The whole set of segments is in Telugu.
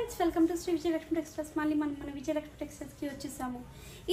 Friends welcome to Shri Vijayalakshmi textiles. మళ్ళీ మన విజయలక్ష్మి టెక్స్టైల్స్కి వచ్చేసాము.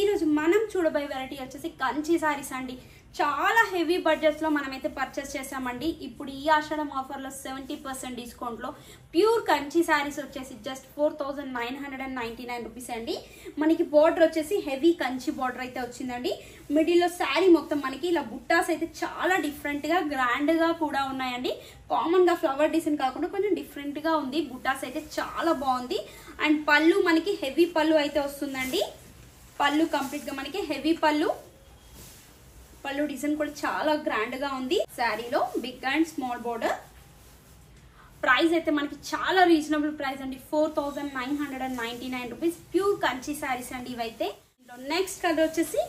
ఈరోజు మనం చూడబోయే వెరైటీ వచ్చేసి కంచి సారీస్ అండి. చాలా హెవీ బడ్జెట్స్లో మనమైతే పర్చేస్ చేసామండి. ఇప్పుడు ఈ ఆషాఢం ఆఫర్లో 70% డిస్కౌంట్లో ప్యూర్ కంచి సారీస్ వచ్చేసి జస్ట్ 4999 రూపీస్ అండి. మనకి బార్డర్ వచ్చేసి హెవీ కంచి బార్డర్ అయితే వచ్చిందండి. మిడిల్లో శారీ మొత్తం మనకి ఇలా బుట్టాస్ అయితే చాలా డిఫరెంట్గా గ్రాండ్గా కూడా ఉన్నాయండి. కామన్గా ఫ్లవర్ డిజైన్ కాకుండా కొంచెం డిఫరెంట్గా ఉంది. బుట్టాస్ అయితే చాలా బాగుంది. అండ్ పళ్ళు మనకి హెవీ పళ్ళు అయితే వస్తుందండి. పళ్ళు కంప్లీట్గా మనకి హెవీ పళ్ళు డిజైన్ కూడా చాలా గ్రాండ్గా ఉంది. శారీలో big and small border. Price అయితే మనకి చాలా రీజనబుల్ ప్రైస్ అండి. 4999 రూపీస్ ప్యూర్ కంచి శారీస్ అండి ఇవైతే. నెక్స్ట్ కలర్ వచ్చేసి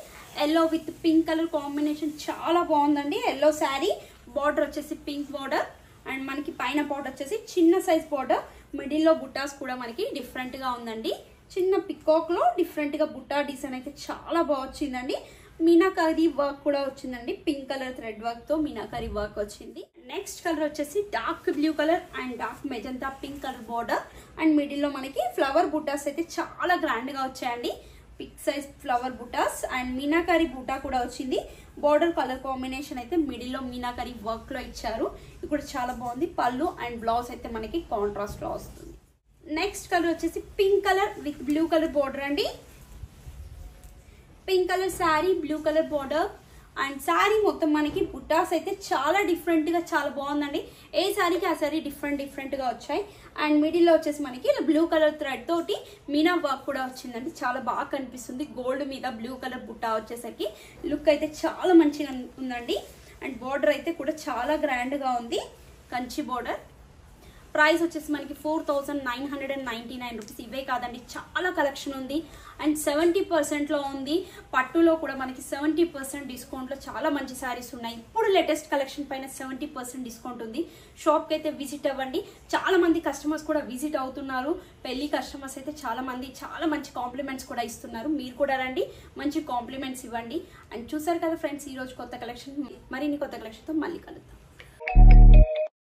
yellow with pink colour combination చాలా బాగుందండి. ఎల్లో శారీ బార్డర్ వచ్చేసి పింక్ బార్డర్ అండ్ మనకి పైన బార్డర్ వచ్చేసి చిన్న సైజ్ బార్డర్. మిడిల్లో బుట్టాస్ కూడా మనకి డిఫరెంట్ గా ఉందండి. చిన్న పికాక్ లో డిఫరెంట్ గా బుట్టా డిజైన్ అయితే చాలా బాగా వచ్చిందండి. మీనాకరీ వర్క్ కూడా వచ్చిందండి. పింక్ కలర్ థ్రెడ్ వర్క్ తో మీనాకరీ వర్క్ వచ్చింది. నెక్స్ట్ కలర్ వచ్చేసి dark blue colour and dark magenta pink colour border and middle లో మనకి ఫ్లవర్ బుట్టాస్ అయితే చాలా గ్రాండ్ గా వచ్చాయండి. పిక్ సైజ్ ఫ్లవర్ బుటాస్ అండ్ మీనాకరీ బుటా కూడా వచ్చింది. బార్డర్ కలర్ కాంబినేషన్ అయితే మిడిల్ లో మీనాకరీ వర్క్ లో ఇచ్చారు. ఇది కూడా చాలా బాగుంది. పళ్ళు అండ్ బ్లౌజ్ అయితే మనకి కాంట్రాస్ట్ లో వస్తుంది. నెక్స్ట్ కలర్ వచ్చేసి pink colour with blue colour border అండి. Pink colour sari blue colour border and sari మొత్తం మనకి బుట్టాస్ అయితే చాలా డిఫరెంట్ గా చాలా బాగుందండి. ఏ శారీకి ఆ శారీ డిఫరెంట్ గా వచ్చాయి. అండ్ మిడిల్ లో వచ్చేసి మనకి ఇలా బ్లూ కలర్ థ్రెడ్ తోటి మీనా వర్క్ కూడా వచ్చిందండి. చాలా బాగా కనిపిస్తుంది. గోల్డ్ మీద బ్లూ కలర్ బుట్టా వచ్చేసరికి లుక్ అయితే చాలా మంచిగా ఉందండి. అండ్ బార్డర్ అయితే కూడా చాలా గ్రాండ్ గా ఉంది. కంచి బార్డర్. ప్రైస్ వచ్చేసి మనకి 4999 రూపీస్. ఇవే కాదండి, చాలా కలెక్షన్ ఉంది అండ్ 70% లో ఉంది. పట్టులో కూడా మనకి 70% డిస్కౌంట్ లో చాలా మంచి సారీస్ ఉన్నాయి. ఇప్పుడు లేటెస్ట్ కలెక్షన్ పైన 70% డిస్కౌంట్ ఉంది. షాప్ కి అయితే విజిట్ అవ్వండి. చాలా మంది కస్టమర్స్ కూడా విజిట్ అవుతున్నారు. పెళ్లి కస్టమర్స్ అయితే చాలా మంచి కాంప్లిమెంట్స్ కూడా ఇస్తున్నారు. మీరు కూడా రండి, మంచి కాంప్లిమెంట్స్ ఇవ్వండి. అండ్ చూసారు కదా ఫ్రెండ్స్, ఈ రోజు కొత్త కలెక్షన్, మరిన్ని కొత్త కలెక్షన్ తో మళ్ళీ కలుద్దాం.